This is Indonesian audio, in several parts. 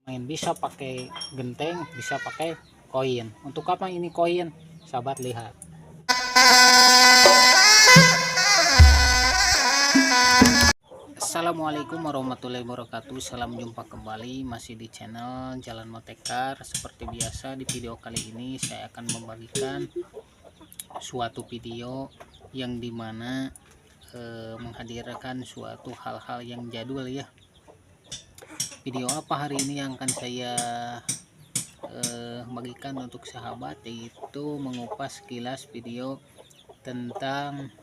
main bisa pakai genteng, bisa pakai koin. Untuk apa ini koin? Sahabat lihat. Assalamualaikum warahmatullahi wabarakatuh. Salam jumpa kembali masih di channel Jalan Motekar. Seperti biasa di video kali ini saya akan membagikan suatu video yang dimana menghadirkan suatu hal-hal yang jadul ya. Video apa hari ini yang akan saya bagikan untuk sahabat, yaitu mengupas kilas video tentang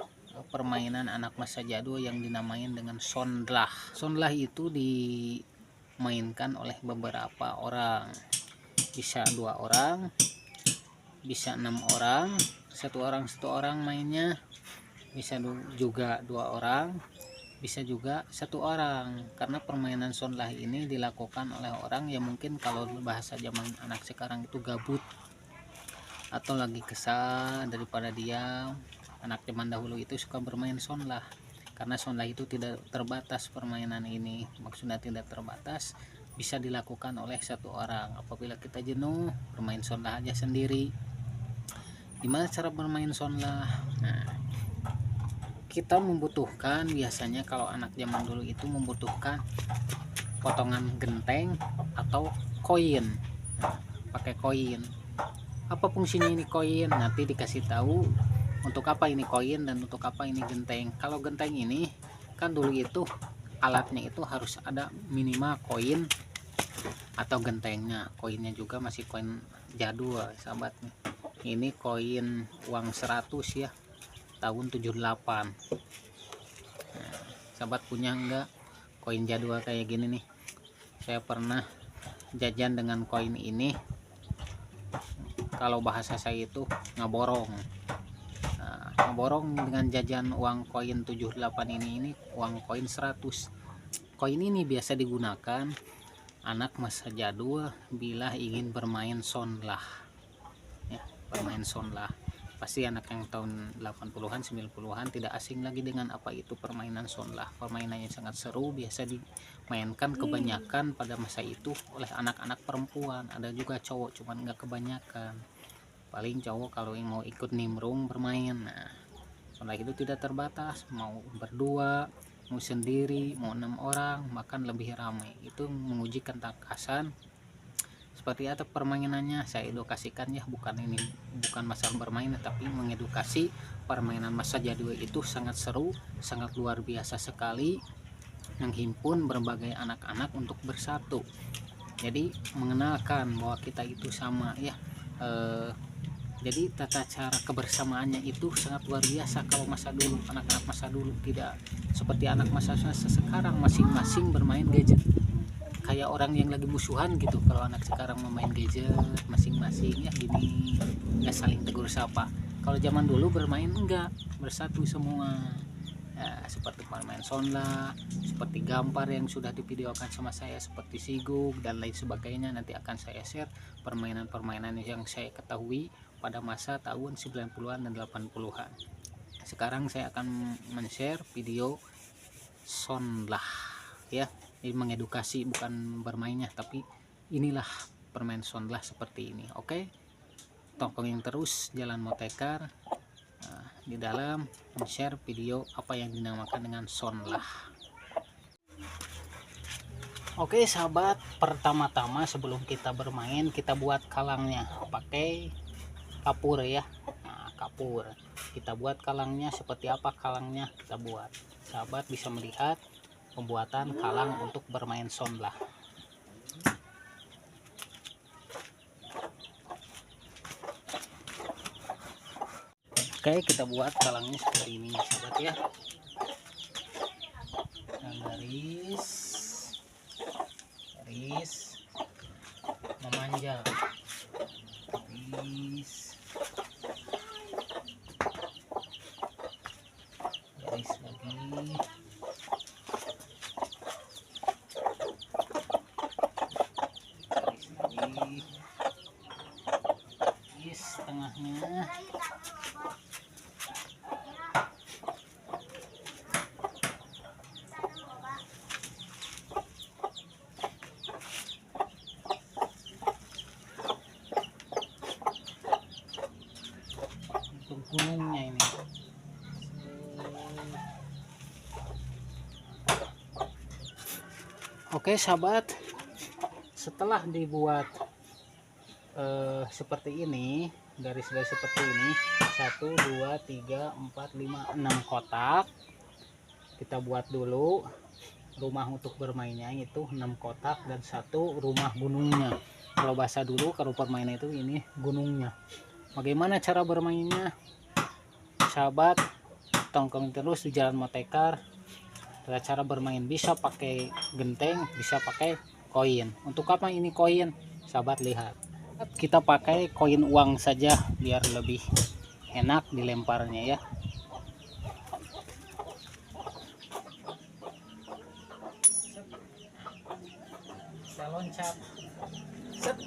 permainan anak masa jadul yang dinamain dengan sonlah. Sonlah itu dimainkan oleh beberapa orang, bisa 2 orang, bisa 6 orang, satu orang mainnya, bisa juga 2 orang, bisa juga 1 orang. Karena permainan sonlah ini dilakukan oleh orang yang mungkin kalau bahasa zaman anak sekarang itu gabut atau lagi kesal daripada diam. Anak zaman dahulu itu suka bermain sonlah, karena sonlah itu tidak terbatas. Permainan ini maksudnya tidak terbatas, bisa dilakukan oleh 1 orang. Apabila kita jenuh, bermain sonlah aja sendiri. Gimana cara bermain sonlah? Nah, kita membutuhkan, biasanya kalau anak zaman dulu itu membutuhkan potongan genteng atau koin. Nah, pakai koin. Apa fungsinya ini koin? Nanti dikasih tahu untuk apa ini koin dan untuk apa ini genteng. Kalau genteng ini kan dulu itu alatnya itu harus ada minimal koin atau gentengnya. Koinnya juga masih koin jadul sahabat nih. Ini koin uang 100 ya, tahun 78. Nah, sahabat punya enggak koin jadul kayak gini nih? Saya pernah jajan dengan koin ini. Kalau bahasa saya itu ngaborong. Nah, ngaborong dengan jajan uang koin 78 ini uang koin 100. Koin ini biasa digunakan anak masa jadul bila ingin bermain sonlah ya, bermain sonlah. Pasti anak yang tahun 80-an 90-an tidak asing lagi dengan apa itu permainan sonlah. Permainannya sangat seru, biasa dimainkan kebanyakan pada masa itu oleh anak-anak perempuan. Ada juga cowok, cuman nggak kebanyakan. Paling cowok kalau yang mau ikut nimbrung bermain. Nah, sonlah itu tidak terbatas, mau berdua, mau sendiri, mau 6 orang, bahkan lebih ramai. Itu menguji ketangkasan. Seperti apa permainannya saya edukasikan ya, bukan masalah bermain, tapi mengedukasi. Permainan masa jadul itu sangat seru, sangat luar biasa sekali, menghimpun berbagai anak-anak untuk bersatu. Jadi mengenalkan bahwa kita itu sama ya. Jadi tata cara kebersamaannya itu sangat luar biasa. Kalau masa dulu, anak-anak masa dulu tidak seperti anak masa sekarang, masing-masing bermain gadget kayak orang yang lagi musuhan gitu. Kalau anak sekarang memain gadget masing-masing ya gini, nggak saling tegur sapa. Kalau zaman dulu bermain enggak, bersatu semua ya, seperti permain sonlah, seperti gampar yang sudah divideokan sama saya, seperti siguk dan lain sebagainya. Nanti akan saya share permainan-permainan yang saya ketahui pada masa tahun 90-an dan 80-an. Sekarang saya akan men-share video sonlah ya. Ini mengedukasi, bukan bermainnya, tapi inilah permain sonlah seperti ini. Oke, tongkongin terus Jalan Motekar di dalam share video apa yang dinamakan dengan sonlah. Oke sahabat, pertama-tama sebelum kita bermain, kita buat kalangnya pakai kapur ya. Nah, kapur kita buat kalangnya. Seperti apa kalangnya kita buat, sahabat bisa melihat pembuatan kalang untuk bermain sonlah. Oke, kita buat kalangnya seperti ini sahabat ya. Dan garis memanjang, garis lagi, tengahnya. gunungnya ini. Oke sahabat, setelah dibuat seperti ini, garis-garis seperti ini, 1 2 3 4 5 6 kotak. Kita buat dulu rumah untuk bermainnya, itu 6 kotak dan 1 rumah gunungnya. Kalau bahasa dulu, kalau permainan itu ini gunungnya. Bagaimana cara bermainnya sahabat, tonton terus di Jalan Motekar. Cara bermain bisa pakai genteng, bisa pakai koin. Untuk apa ini koin sahabat? Lihat, kita pakai koin uang saja biar lebih enak dilemparnya ya. Kita loncat. Set.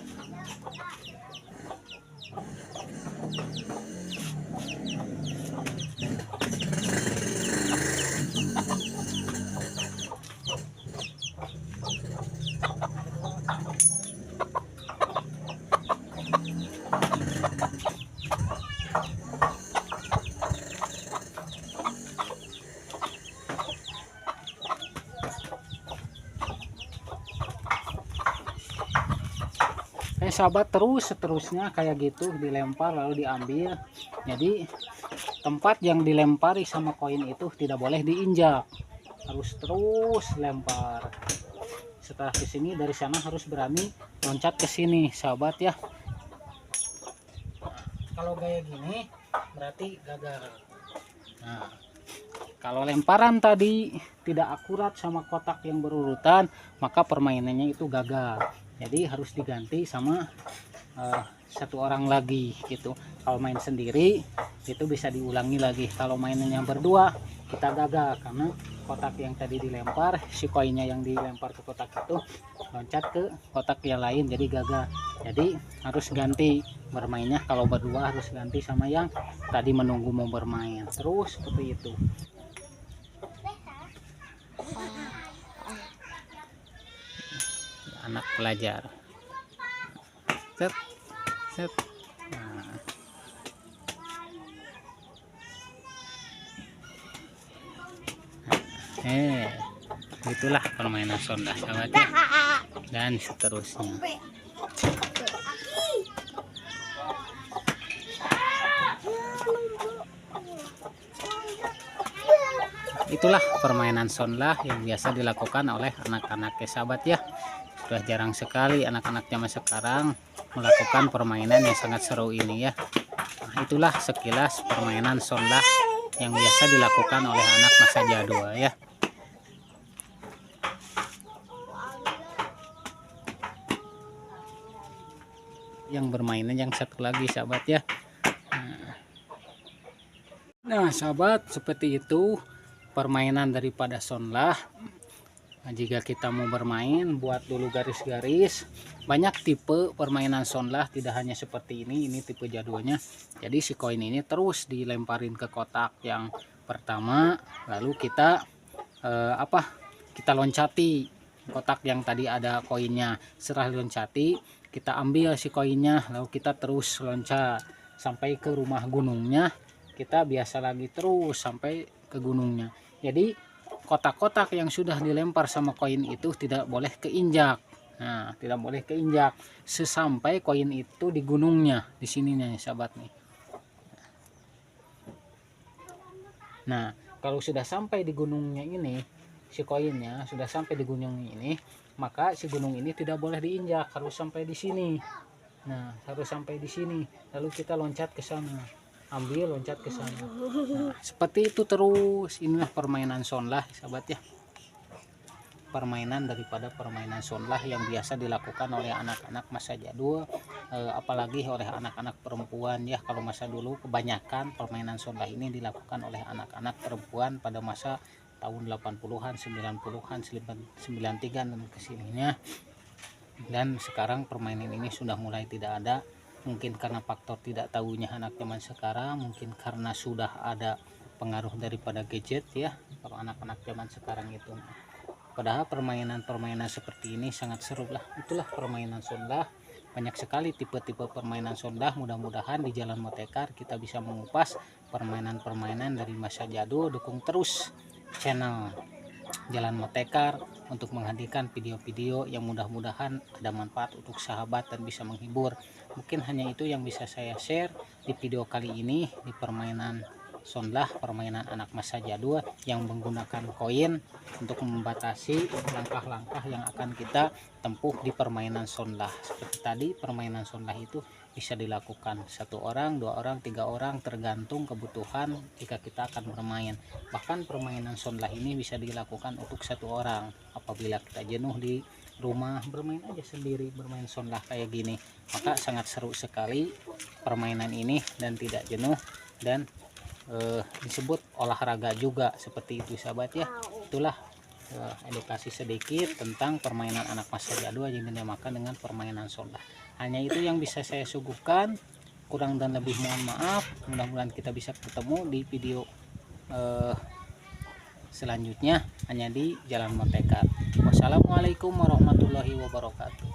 Sahabat, terus seterusnya kayak gitu dilempar lalu diambil. Jadi tempat yang dilempari sama koin itu tidak boleh diinjak, harus terus lempar. Setelah ke sini, dari sana harus berani loncat ke sini sahabat ya. Kalau gaya gini berarti gagal. Nah, kalau lemparan tadi tidak akurat sama kotak yang berurutan, maka permainannya itu gagal. Jadi harus diganti sama satu orang lagi gitu. Kalau main sendiri itu bisa diulangi lagi. Kalau mainannya berdua kita gagal karena kotak yang tadi dilempar, si koinnya yang dilempar ke kotak itu loncat ke kotak yang lain, jadi gagal. Jadi harus ganti bermainnya. Kalau berdua harus ganti sama yang tadi menunggu mau bermain. Terus seperti itu. Anak pelajar. Set, set. Nah. Itulah permainan sonda sahabat ya. Dan seterusnya. Itulah permainan sonda yang biasa dilakukan oleh anak-anak ya sahabat ya. Sudah jarang sekali anak-anak zaman sekarang melakukan permainan yang sangat seru ini ya. Nah, itulah sekilas permainan sonda yang biasa dilakukan oleh anak masa jadul ya. Yang bermainan yang satu lagi sahabat ya. Nah sahabat, seperti itu permainan daripada sonlah. Nah, jika kita mau bermain, buat dulu garis-garis. Banyak tipe permainan sonlah, tidak hanya seperti ini tipe jadulnya. Jadi si koin ini terus dilemparin ke kotak yang pertama, lalu kita kita loncati kotak yang tadi ada koinnya. Setelah loncati, kita ambil si koinnya, lalu kita terus loncat sampai ke rumah gunungnya. Kita biasa lagi terus sampai ke gunungnya. Jadi kotak-kotak yang sudah dilempar sama koin itu tidak boleh keinjak. Nah, tidak boleh keinjak sesampai koin itu di gunungnya, di sininya ya sahabat nih. Nah, kalau sudah sampai di gunungnya ini, si koinnya sudah sampai di gunung ini, maka si gunung ini tidak boleh diinjak, harus sampai di sini. Nah, harus sampai di sini. Lalu kita loncat ke sana. Ambil, loncat ke sana. Nah, seperti itu terus. Inilah permainan sonlah sahabat ya. Permainan daripada permainan sonlah yang biasa dilakukan oleh anak-anak masa jadul, apalagi oleh anak-anak perempuan ya. Kalau masa dulu kebanyakan permainan sonlah ini dilakukan oleh anak-anak perempuan pada masa tahun 80-an, 90-an, 93 dan kesininya. Dan sekarang permainan ini sudah mulai tidak ada. Mungkin karena faktor tidak tahunya anak zaman sekarang, mungkin karena sudah ada pengaruh daripada gadget ya, kalau anak-anak zaman sekarang itu. Padahal permainan-permainan seperti ini sangat seru lah. Itulah permainan sondah banyak sekali tipe-tipe permainan sondah. Mudah-mudahan di Jalan Motekar kita bisa mengupas permainan-permainan dari masa jadul. Dukung terus channel Jalan Motekar untuk menghadirkan video-video yang mudah-mudahan ada manfaat untuk sahabat dan bisa menghibur. Mungkin hanya itu yang bisa saya share di video kali ini, di permainan sondah, permainan anak masa jadul yang menggunakan koin untuk membatasi langkah-langkah yang akan kita tempuh di permainan sondah. Seperti tadi, permainan sondah itu bisa dilakukan 1 orang, 2 orang, 3 orang, tergantung kebutuhan jika kita akan bermain. Bahkan permainan sondah ini bisa dilakukan untuk 1 orang apabila kita jenuh di rumah, bermain aja sendiri, bermain sondah kayak gini, maka sangat seru sekali permainan ini dan tidak jenuh, dan disebut olahraga juga seperti itu sahabat ya. Itulah edukasi sedikit tentang permainan anak masa jadul yang dinamakan dengan permainan sondah. Hanya itu yang bisa saya suguhkan, kurang dan lebih mohon maaf. Mudah-mudahan kita bisa ketemu di video selanjutnya hanya di Jalan Motekar. Wassalamualaikum warahmatullahi wabarakatuh.